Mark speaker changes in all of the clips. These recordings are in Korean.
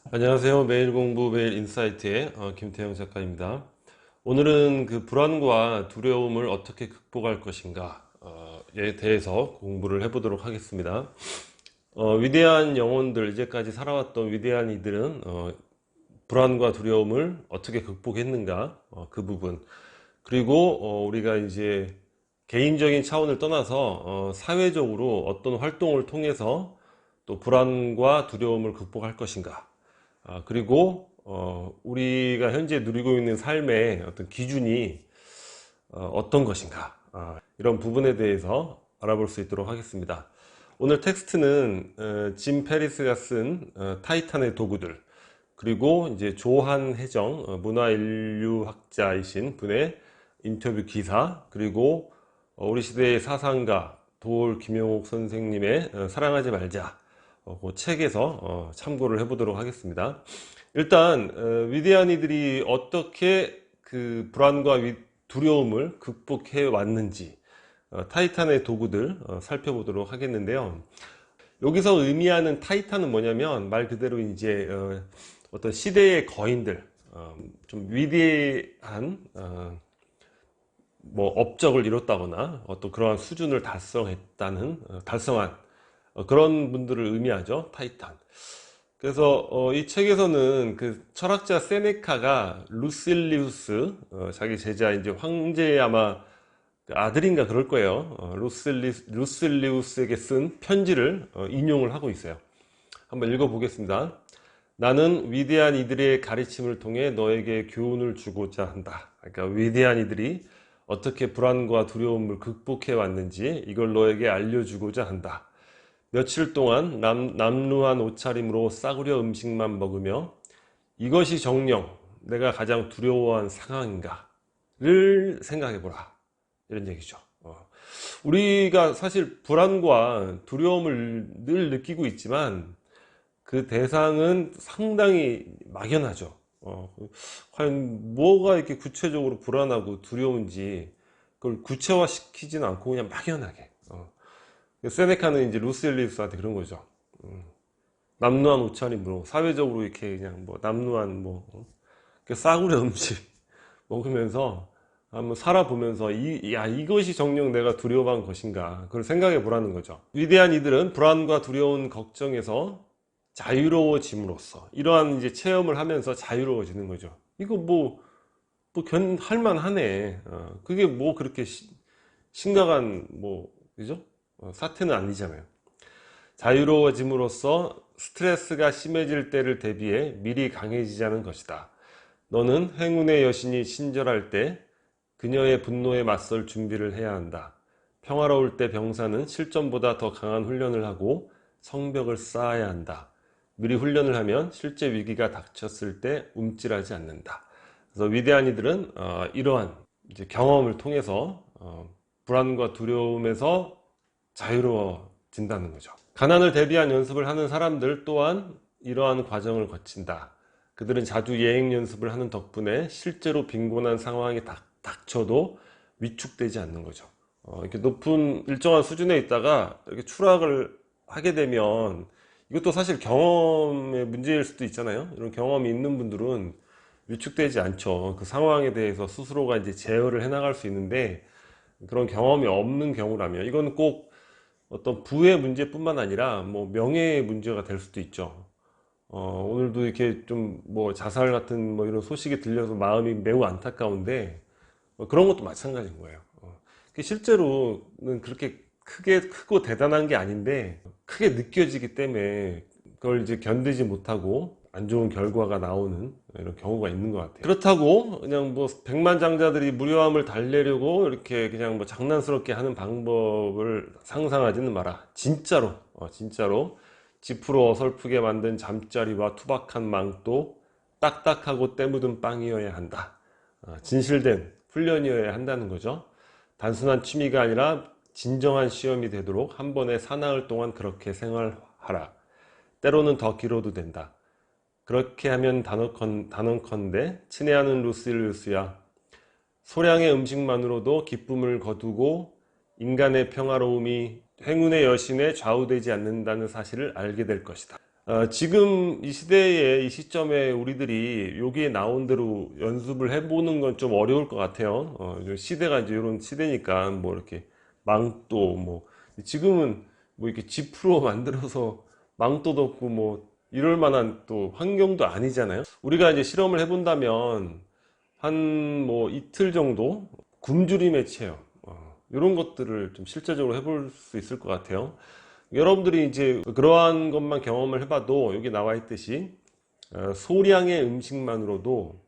Speaker 1: 안녕하세요. 매일 공부 매일 인사이트의 김태형 작가입니다. 오늘은 그 불안과 두려움을 어떻게 극복할 것인가에 대해서 공부를 해보도록 하겠습니다. 위대한 영혼들, 이제까지 살아왔던 위대한 이들은 불안과 두려움을 어떻게 극복했는가, 그 부분. 그리고 우리가 이제 개인적인 차원을 떠나서 사회적으로 어떤 활동을 통해서 또 불안과 두려움을 극복할 것인가. 그리고 우리가 현재 누리고 있는 삶의 어떤 기준이 어떤 것인가, 이런 부분에 대해서 알아볼 수 있도록 하겠습니다. 오늘 텍스트는 짐 페리스가 쓴 타이탄의 도구들, 그리고 이제 조한 해정 문화인류학자이신 분의 인터뷰 기사, 그리고 우리 시대의 사상가 도올 김용옥 선생님의 사랑하지 말자, 그 책에서 참고를 해보도록 하겠습니다. 일단 위대한 이들이 어떻게 그 불안과 두려움을 극복해 왔는지 타이탄의 도구들 살펴보도록 하겠는데요. 여기서 의미하는 타이탄은 뭐냐면 말 그대로 이제 어떤 시대의 거인들, 좀 위대한 뭐 업적을 이뤘다거나 어떤 그러한 수준을 달성한 그런 분들을 의미하죠. 타이탄. 그래서 이 책에서는 그 철학자 세네카가 루실리우스, 자기 제자 이제 황제의 아마 그 아들인가 그럴 거예요. 루실리우스에게 쓴 편지를 인용을 하고 있어요. 한번 읽어보겠습니다. 나는 위대한 이들의 가르침을 통해 너에게 교훈을 주고자 한다. 그러니까 위대한 이들이 어떻게 불안과 두려움을 극복해 왔는지 이걸 너에게 알려주고자 한다. 며칠 동안 남루한 옷차림으로 싸구려 음식만 먹으며 이것이 정녕 내가 가장 두려워한 상황인가를 생각해보라, 이런 얘기죠. 우리가 사실 불안과 두려움을 늘 느끼고 있지만 그 대상은 상당히 막연하죠. 과연 뭐가 이렇게 구체적으로 불안하고 두려운지 그걸 구체화시키지는 않고 그냥 막연하게. 세네카는 이제 루실리우스한테 그런 거죠. 남루한 옷차림으로 사회적으로 이렇게 그냥 뭐 남루한 싸구려 음식 먹으면서 한번 살아보면서 이것이 정녕 내가 두려워한 것인가, 그걸 생각해 보라는 거죠. 위대한 이들은 불안과 두려운 걱정에서 자유로워짐으로써 이러한 이제 체험을 하면서 자유로워지는 거죠. 이거 할만하네. 그게 뭐 그렇게 심각한 그죠? 사태는 아니잖아요. 자유로워짐으로써 스트레스가 심해질 때를 대비해 미리 강해지자는 것이다. 너는 행운의 여신이 친절할 때 그녀의 분노에 맞설 준비를 해야 한다. 평화로울 때 병사는 실전보다 더 강한 훈련을 하고 성벽을 쌓아야 한다. 미리 훈련을 하면 실제 위기가 닥쳤을 때 움찔하지 않는다. 그래서 위대한 이들은 이러한 이제 경험을 통해서 불안과 두려움에서 자유로워진다는 거죠. 가난을 대비한 연습을 하는 사람들 또한 이러한 과정을 거친다. 그들은 자주 예행 연습을 하는 덕분에 실제로 빈곤한 상황이 닥쳐도 위축되지 않는 거죠. 이렇게 높은 일정한 수준에 있다가 이렇게 추락을 하게 되면 이것도 사실 경험의 문제일 수도 있잖아요. 이런 경험이 있는 분들은 위축되지 않죠. 그 상황에 대해서 스스로가 이제 제어를 해나갈 수 있는데, 그런 경험이 없는 경우라면 이건 꼭 어떤 부의 문제뿐만 아니라 명예의 문제가 될 수도 있죠. 오늘도 이렇게 좀 자살 같은 이런 소식이 들려서 마음이 매우 안타까운데, 그런 것도 마찬가지인 거예요. 실제로는 그렇게 크고 대단한 게 아닌데 크게 느껴지기 때문에 그걸 이제 견디지 못하고 안 좋은 결과가 나오는 이런 경우가 있는 것 같아요. 그렇다고 그냥 백만장자들이 무료함을 달래려고 이렇게 그냥 장난스럽게 하는 방법을 상상하지는 마라. 진짜로 지프로 어설프게 만든 잠자리와 투박한 망도 딱딱하고 때 묻은 빵이어야 한다. 진실된 훈련이어야 한다는 거죠. 단순한 취미가 아니라 진정한 시험이 되도록 한 번에 사나흘 동안 그렇게 생활하라. 때로는 더 길어도 된다. 그렇게 하면 단언컨대 친애하는 루실리우스야, 소량의 음식만으로도 기쁨을 거두고 인간의 평화로움이 행운의 여신에 좌우되지 않는다는 사실을 알게 될 것이다. 지금 이 시대에, 이 시점에 우리들이 여기에 나온 대로 연습을 해보는 건 좀 어려울 것 같아요. 시대가 이제 이런 시대니까 뭐 이렇게 망토 뭐 지금은 뭐 이렇게 지프로 만들어서 망토도 없고 뭐 이럴 만한 또 환경도 아니잖아요. 우리가 이제 실험을 해본다면 한 뭐 이틀 정도 굶주림의 체험, 이런 것들을 좀 실제적으로 해볼 수 있을 것 같아요. 여러분들이 이제 그러한 것만 경험을 해봐도 여기 나와 있듯이 소량의 음식만으로도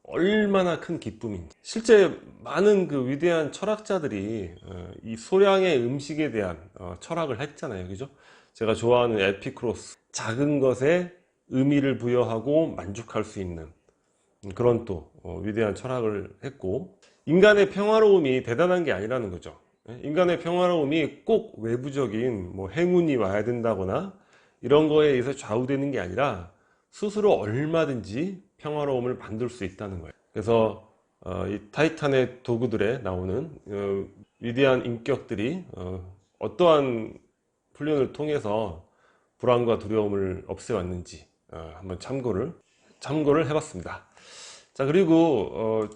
Speaker 1: 얼마나 큰 기쁨인지. 실제 많은 그 위대한 철학자들이 이 소량의 음식에 대한 철학을 했잖아요. 그죠? 제가 좋아하는 에피쿠로스, 작은 것에 의미를 부여하고 만족할 수 있는 그런 또 위대한 철학을 했고, 인간의 평화로움이 대단한 게 아니라는 거죠. 인간의 평화로움이 꼭 외부적인 뭐 행운이 와야 된다거나 이런 거에 의해서 좌우되는 게 아니라 스스로 얼마든지 평화로움을 만들 수 있다는 거예요. 그래서 이 타이탄의 도구들에 나오는 위대한 인격들이 어떠한 훈련을 통해서 불안과 두려움을 없애왔는지 한번 참고를 해봤습니다. 자, 그리고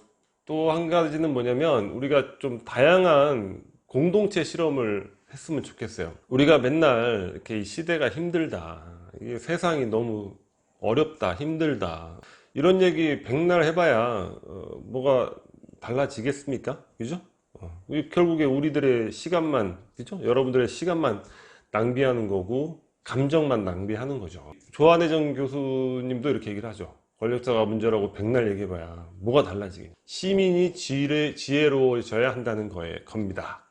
Speaker 1: 또 한 가지는 뭐냐면, 우리가 좀 다양한 공동체 실험을 했으면 좋겠어요. 우리가 맨날 이렇게 이 시대가 힘들다, 이게 세상이 너무 어렵다, 힘들다, 이런 얘기 백날 해봐야 뭐가 달라지겠습니까? 그죠? 결국에 우리들의 시간만, 그죠? 여러분들의 시간만 낭비하는 거고 감정만 낭비하는 거죠. 조한혜정 교수님도 이렇게 얘기를 하죠. 권력자가 문제라고 백날 얘기해봐야 뭐가 달라지겠냐. 시민이 지혜로워져야 한다는 겁니다.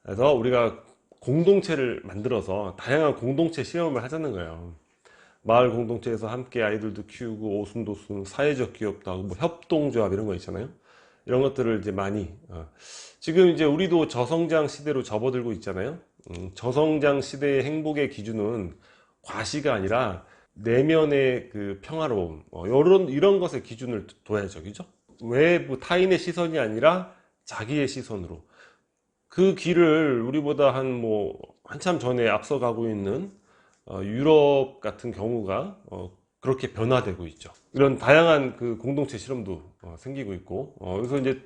Speaker 1: 그래서 우리가 공동체를 만들어서 다양한 공동체 실험을 하자는 거예요. 마을 공동체에서 함께 아이들도 키우고 오순도순 사회적 기업도 하고 뭐 협동조합 이런 거 있잖아요. 이런 것들을 이제 많이 지금 이제 우리도 저성장 시대로 접어들고 있잖아요. 저성장 시대의 행복의 기준은 과시가 아니라 내면의 그 평화로움, 이런 것에 기준을 둬야죠. 그죠? 외부 타인의 시선이 아니라 자기의 시선으로 그 길을 우리보다 한참 전에 앞서가고 있는 유럽 같은 경우가 그렇게 변화되고 있죠. 이런 다양한 그 공동체 실험도 생기고 있고, 그래서 이제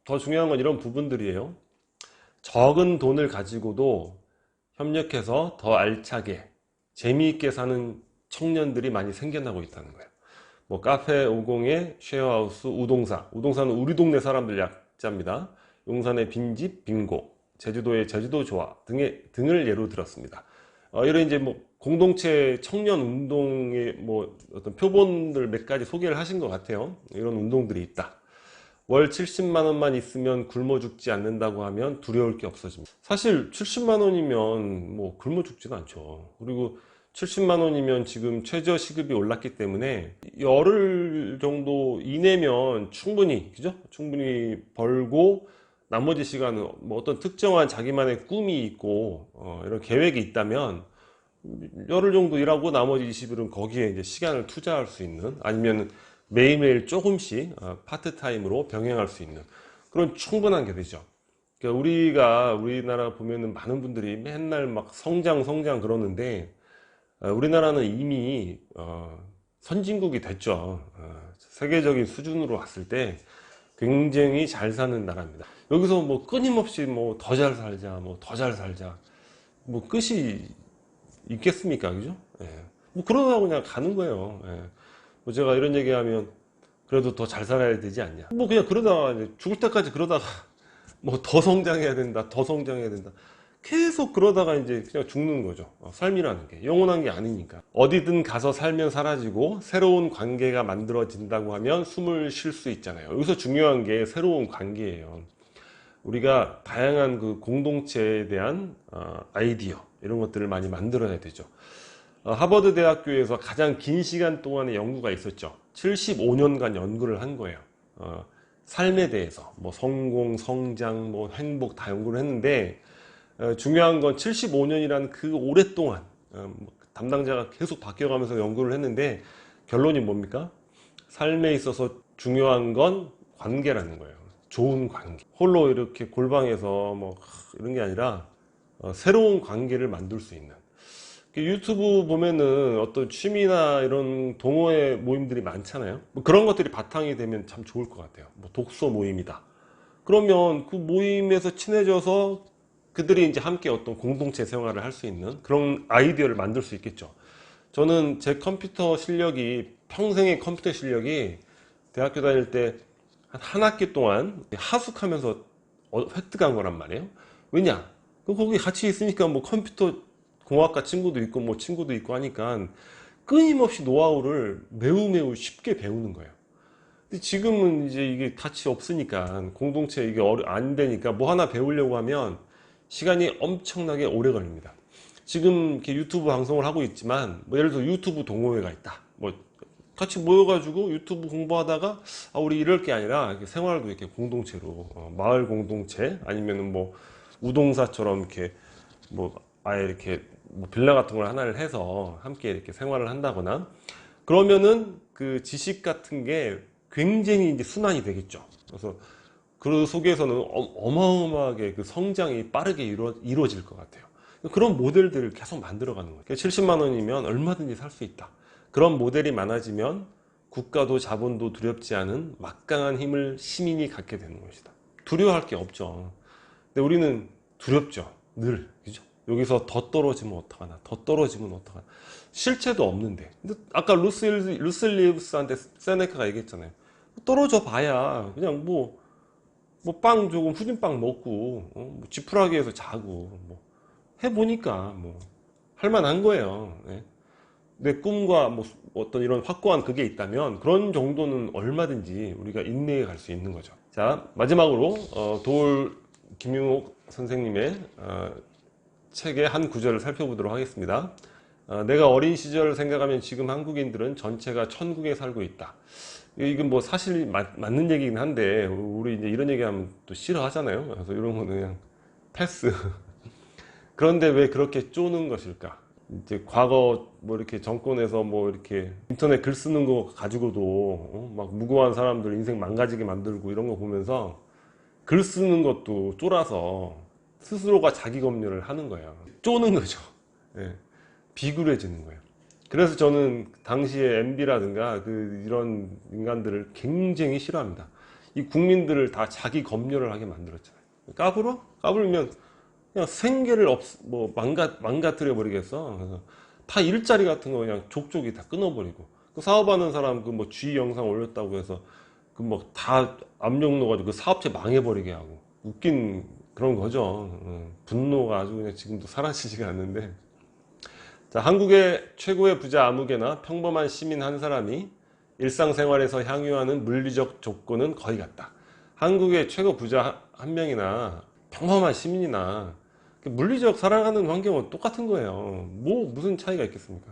Speaker 1: 더 중요한 건 이런 부분들이에요. 적은 돈을 가지고도 협력해서 더 알차게 재미있게 사는 청년들이 많이 생겨나고 있다는 거예요. 뭐 카페 50의 쉐어하우스 우동사는 우리 동네 사람들 약자입니다. 용산의 빈집 빙고, 제주도의 제주도 좋아 등을 예로 들었습니다. 이런 이제 뭐 공동체 청년 운동의 뭐 어떤 표본들 몇 가지 소개를 하신 것 같아요. 이런 운동들이 있다. 월 70만 원만 있으면 굶어 죽지 않는다고 하면 두려울 게 없어집니다. 사실 70만 원이면 뭐 굶어 죽지도 않죠. 그리고 70만 원이면 지금 최저 시급이 올랐기 때문에 열흘 정도 이내면 충분히 벌고, 나머지 시간은 뭐 어떤 특정한 자기만의 꿈이 있고 이런 계획이 있다면 열흘 정도 일하고 나머지 20일은 거기에 이제 시간을 투자할 수 있는, 아니면 매일매일 조금씩 파트타임으로 병행할 수 있는 그런 충분한 게 되죠. 그러니까 우리나라 보면은 많은 분들이 맨날 막 성장 그러는데, 우리나라는 이미 선진국이 됐죠. 세계적인 수준으로 봤을 때 굉장히 잘 사는 나라입니다. 여기서 뭐 끊임없이 뭐 더 잘 살자, 뭐 더 잘 살자, 뭐 끝이 있겠습니까? 그죠? 예. 뭐 그러다 그냥 가는 거예요. 예. 뭐 제가 이런 얘기하면 그래도 더 잘 살아야 되지 않냐. 뭐 그냥 그러다가 이제 죽을 때까지 그러다가 뭐 더 성장해야 된다, 더 성장해야 된다. 계속 그러다가 이제 그냥 죽는 거죠. 삶이라는 게 영원한 게 아니니까. 어디든 가서 살면 사라지고 새로운 관계가 만들어진다고 하면 숨을 쉴 수 있잖아요. 여기서 중요한 게 새로운 관계예요. 우리가 다양한 그 공동체에 대한 아이디어 이런 것들을 많이 만들어야 되죠. 하버드 대학교에서 가장 긴 시간 동안의 연구가 있었죠. 75년간 연구를 한 거예요. 삶에 대해서 뭐 성공, 성장, 뭐 행복 다 연구를 했는데, 중요한 건 75년이라는 그 오랫동안 담당자가 계속 바뀌어가면서 연구를 했는데, 결론이 뭡니까? 삶에 있어서 중요한 건 관계라는 거예요. 좋은 관계, 홀로 이렇게 골방에서 뭐 이런 게 아니라 새로운 관계를 만들 수 있는. 유튜브 보면은 어떤 취미나 이런 동호회 모임들이 많잖아요. 뭐 그런 것들이 바탕이 되면 참 좋을 것 같아요. 뭐 독서 모임이다. 그러면 그 모임에서 친해져서 그들이 이제 함께 어떤 공동체 생활을 할 수 있는 그런 아이디어를 만들 수 있겠죠. 저는 제 컴퓨터 실력이, 평생의 컴퓨터 실력이 대학교 다닐 때 한 학기 동안 하숙하면서 획득한 거란 말이에요. 왜냐? 거기 같이 있으니까 뭐 컴퓨터 공학과 친구도 있고 뭐 친구도 있고 하니까 끊임없이 노하우를 매우 쉽게 배우는 거예요. 근데 지금은 이제 이게 같이 없으니까, 공동체 이게 안 되니까 뭐 하나 배우려고 하면 시간이 엄청나게 오래 걸립니다. 지금 이렇게 유튜브 방송을 하고 있지만, 뭐 예를 들어 유튜브 동호회가 있다. 뭐 같이 모여가지고 유튜브 공부하다가 우리 이럴 게 아니라 이렇게 생활도 이렇게 공동체로, 마을 공동체 아니면은 뭐 우동사처럼 이렇게 뭐 아예 이렇게 뭐 빌라 같은 걸 하나를 해서 함께 이렇게 생활을 한다거나, 그러면은 그 지식 같은 게 굉장히 이제 순환이 되겠죠. 그래서 그 속에서는 어마어마하게 그 성장이 빠르게 이루어질 것 같아요. 그런 모델들을 계속 만들어가는 거예요. 70만 원이면 얼마든지 살 수 있다. 그런 모델이 많아지면 국가도 자본도 두렵지 않은 막강한 힘을 시민이 갖게 되는 것이다. 두려워할 게 없죠. 근데 우리는 두렵죠. 늘. 그죠? 여기서 더 떨어지면 어떡하나, 더 떨어지면 어떡하나. 실체도 없는데. 근데 아까 루슬리우스한테 세네카가 얘기했잖아요. 떨어져 봐야 그냥 뭐 빵 조금 후진빵 먹고, 뭐 지푸라기에서 자고, 뭐 해보니까 뭐 할만한 거예요. 예. 내 꿈과 뭐 어떤 이런 확고한 그게 있다면 그런 정도는 얼마든지 우리가 인내해 갈 수 있는 거죠. 자, 마지막으로 도올 김용옥 선생님의 책의 한 구절을 살펴보도록 하겠습니다. 내가 어린 시절을 생각하면 지금 한국인들은 전체가 천국에 살고 있다. 이건 뭐 사실 맞는 얘기긴 한데, 우리 이제 이런 얘기하면 또 싫어하잖아요. 그래서 이런 거는 그냥 패스. 그런데 왜 그렇게 쪼는 것일까? 이제 과거 뭐 이렇게 정권에서 뭐 이렇게 인터넷 글 쓰는 거 가지고도 막 무고한 사람들 인생 망가지게 만들고 이런 거 보면서 글 쓰는 것도 쫄아서 스스로가 자기 검열을 하는 거예요. 쪼는 거죠. 예. 비굴해지는 거예요. 그래서 저는 당시에 MB라든가 이런 인간들을 굉장히 싫어합니다. 이 국민들을 다 자기 검열을 하게 만들었잖아요. 까불어? 까불면 그냥 생계를 망가뜨려 버리겠어. 그래서 다 일자리 같은 거 그냥 족족이 다 끊어버리고, 그 사업하는 사람 그 뭐 쥐 영상 올렸다고 해서 그 뭐 다 압력 넣어가지고 그 사업체 망해버리게 하고, 웃긴 그런 거죠. 분노가 아주 그냥 지금도 사라지지가 않는데. 자, 한국의 최고의 부자 아무개나 평범한 시민 한 사람이 일상생활에서 향유하는 물리적 조건은 거의 같다. 한국의 최고 부자 한 명이나 평범한 시민이나 물리적 살아가는 환경은 똑같은 거예요. 뭐 무슨 차이가 있겠습니까?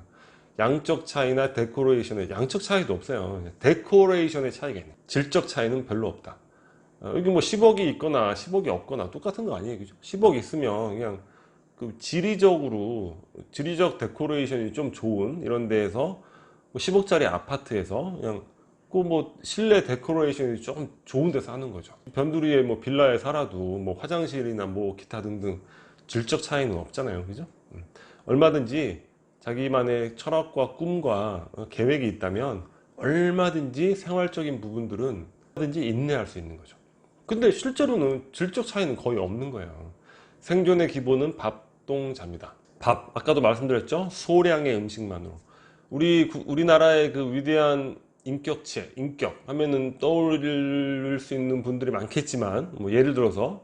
Speaker 1: 양적 차이나 데코레이션의 양적 차이도 없어요. 데코레이션의 차이가 있네. 질적 차이는 별로 없다. 여기 뭐 10억이 있거나 10억이 없거나 똑같은 거 아니에요, 그죠? 10억 있으면 그냥 그 지리적 데코레이션이 좀 좋은 이런 데에서 10억짜리 아파트에서 그냥 그 뭐 실내 데코레이션이 좀 좋은 데서 하는 거죠. 변두리에 뭐 빌라에 살아도 뭐 화장실이나 뭐 기타 등등 질적 차이는 없잖아요, 그죠? 얼마든지 자기만의 철학과 꿈과 계획이 있다면 얼마든지 생활적인 부분들은 얼마든지 인내할 수 있는 거죠. 근데 실제로는 질적 차이는 거의 없는 거예요. 생존의 기본은 밥동자입니다. 밥, 아까도 말씀드렸죠? 소량의 음식만으로. 우리나라의 그 위대한 인격체, 인격 하면은 떠올릴 수 있는 분들이 많겠지만, 뭐 예를 들어서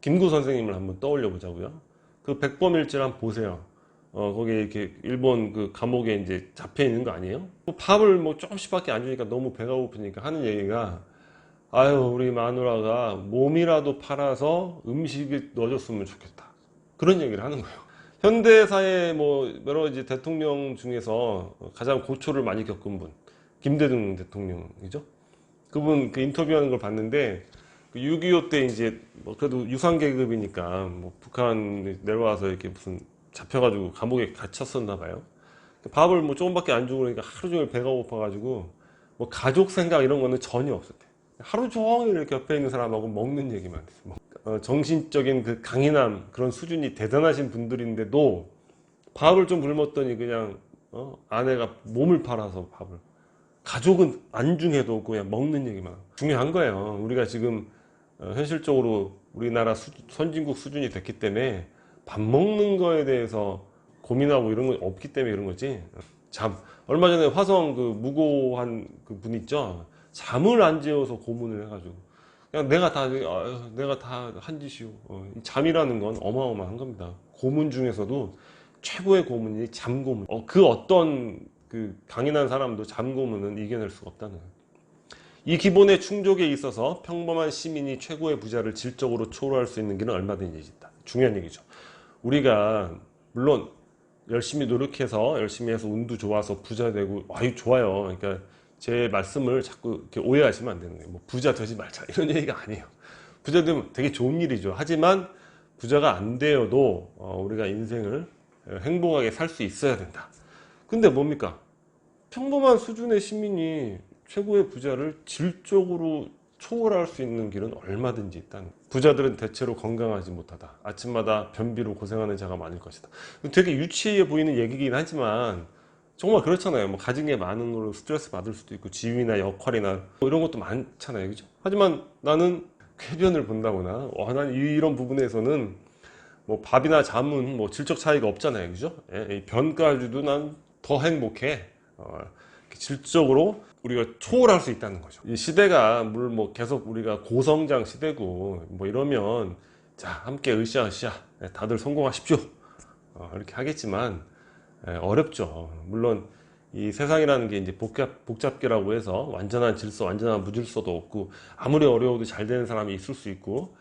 Speaker 1: 김구 선생님을 한번 떠올려 보자고요. 그 백범일지를 한번 보세요. 거기에 이렇게 일본 그 감옥에 이제 잡혀 있는 거 아니에요? 밥을 뭐 조금씩밖에 안 주니까 너무 배가 고프니까 하는 얘기가, 아유, 우리 마누라가 몸이라도 팔아서 음식에 넣어줬으면 좋겠다. 그런 얘기를 하는 거예요. 현대사의 뭐 여러 가지 대통령 중에서 가장 고초를 많이 겪은 분, 김대중 대통령이죠. 그분 그 인터뷰하는 걸 봤는데, 그 6.25 때 이제 뭐 그래도 유상계급이니까 뭐 북한 내려와서 이렇게 무슨 잡혀가지고 감옥에 갇혔었나 봐요. 밥을 뭐 조금밖에 안 주고 그러니까 하루 종일 배가 고파가지고 뭐 가족 생각 이런 거는 전혀 없었대. 하루 종일 이렇게 옆에 있는 사람하고 먹는 얘기만 해요. 정신적인 그 강인함, 그런 수준이 대단하신 분들인데도 밥을 좀 굶었더니 그냥 아내가 몸을 팔아서 밥을, 가족은 안중에도 그냥 먹는 얘기만 하고. 중요한 거예요. 우리가 지금 현실적으로 우리나라 선진국 수준이 됐기 때문에 밥 먹는 거에 대해서 고민하고 이런 건 없기 때문에 그런 거지. 얼마 전에 화성 그 무고한 그 분 있죠. 잠을 안 재워서 고문을 해가지고 그냥 내가 다 한 짓이오. 잠이라는 건 어마어마한 겁니다. 고문 중에서도 최고의 고문이 잠고문. 그 어떤 그 강인한 사람도 잠고문은 이겨낼 수가 없다는 거예요. 이 기본의 충족에 있어서 평범한 시민이 최고의 부자를 질적으로 초월할 수 있는 길은 얼마든지 있다. 중요한 얘기죠. 우리가 물론 열심히 노력해서 열심히 해서 운도 좋아서 부자 되고 아유 좋아요. 그러니까 제 말씀을 자꾸 이렇게 오해하시면 안 되는 거예요. 뭐 부자 되지 말자 이런 얘기가 아니에요. 부자 되면 되게 좋은 일이죠. 하지만 부자가 안 되어도 우리가 인생을 행복하게 살 수 있어야 된다. 근데 뭡니까? 평범한 수준의 시민이 최고의 부자를 질적으로 초월할 수 있는 길은 얼마든지 있다는 거예요. 부자들은 대체로 건강하지 못하다. 아침마다 변비로 고생하는 자가 많을 것이다. 되게 유치해 보이는 얘기긴 하지만 정말 그렇잖아요. 뭐 가진 게 많은 걸로 스트레스 받을 수도 있고 지위나 역할이나 뭐 이런 것도 많잖아요. 그죠? 하지만 나는 쾌변을 본다거나 난 이런 부분에서는 뭐 밥이나 잠은 뭐 질적 차이가 없잖아요. 그죠? 이 변까지도 난 더 행복해. 질적으로 우리가 초월할 수 있다는 거죠. 이 시대가 물론 뭐 계속 우리가 고성장 시대고 뭐 이러면 자 함께 으쌰으쌰 다들 성공하십시오 이렇게 하겠지만 어렵죠. 물론 이 세상이라는 게 이제 복잡계라고 해서 완전한 질서, 완전한 무질서도 없고 아무리 어려워도 잘 되는 사람이 있을 수 있고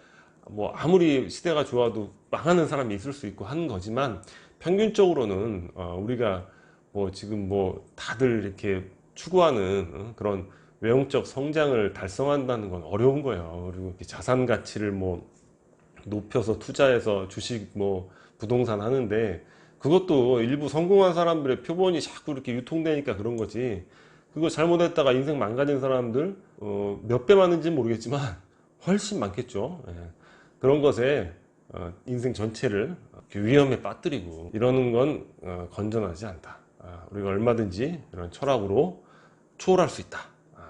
Speaker 1: 뭐 아무리 시대가 좋아도 망하는 사람이 있을 수 있고 하는 거지만 평균적으로는 우리가 뭐 지금 뭐 다들 이렇게 추구하는 그런 외형적 성장을 달성한다는 건 어려운 거예요. 그리고 자산 가치를 뭐 높여서 투자해서 주식 뭐 부동산 하는데 그것도 일부 성공한 사람들의 표본이 자꾸 이렇게 유통되니까 그런 거지. 그거 잘못했다가 인생 망가진 사람들 몇 배 많은지는 모르겠지만 훨씬 많겠죠. 그런 것에 인생 전체를 위험에 빠뜨리고 이러는 건 건전하지 않다. 우리가 얼마든지 이런 철학으로 초월할 수 있다.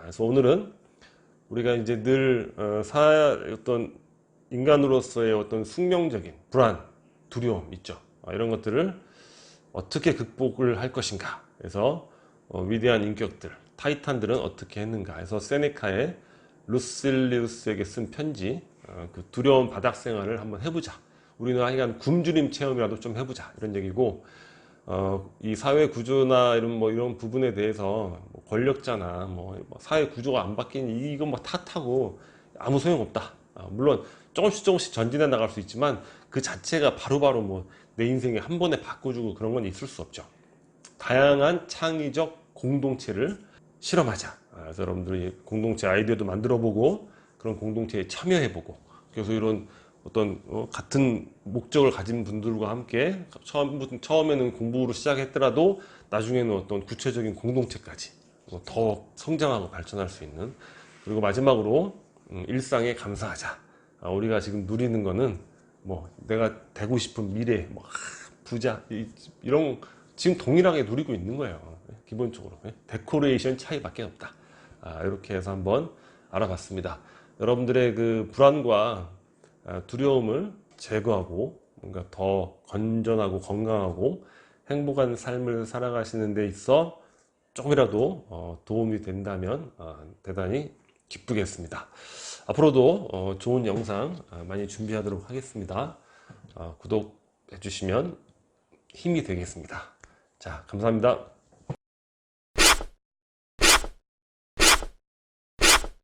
Speaker 1: 그래서 오늘은 우리가 이제 늘 어떤 인간으로서의 어떤 숙명적인 불안, 두려움 있죠. 이런 것들을 어떻게 극복을 할 것인가. 그래서 위대한 인격들, 타이탄들은 어떻게 했는가. 해서 세네카의 루실리우스에게 쓴 편지, 그 두려운 바닥 생활을 한번 해보자. 우리는 하여간 굶주림 체험이라도 좀 해보자. 이런 얘기고, 이 사회 구조나 이런 부분에 대해서 뭐 권력자나 뭐 사회 구조가 안 바뀐 이건 뭐 탓하고 아무 소용 없다. 물론 조금씩 전진해 나갈 수 있지만 그 자체가 바로바로 뭐 내 인생에 한 번에 바꿔주고 그런 건 있을 수 없죠. 다양한 창의적 공동체를 실험하자. 그래서 여러분들이 공동체 아이디어도 만들어보고 그런 공동체에 참여해보고 그래서 이런 어떤 같은 목적을 가진 분들과 함께 처음에는 공부로 시작했더라도 나중에는 어떤 구체적인 공동체까지 더 성장하고 발전할 수 있는. 그리고 마지막으로 일상에 감사하자. 우리가 지금 누리는 거는 뭐 내가 되고 싶은 미래, 뭐 부자 이런 지금 동일하게 누리고 있는 거예요. 기본적으로 데코레이션 차이밖에 없다. 이렇게 해서 한번 알아봤습니다. 여러분들의 그 불안과 두려움을 제거하고 뭔가 더 건전하고 건강하고 행복한 삶을 살아가시는 데 있어 조금이라도 도움이 된다면 대단히 기쁘겠습니다. 앞으로도 좋은 영상 많이 준비하도록 하겠습니다. 구독해 주시면 힘이 되겠습니다. 자, 감사합니다.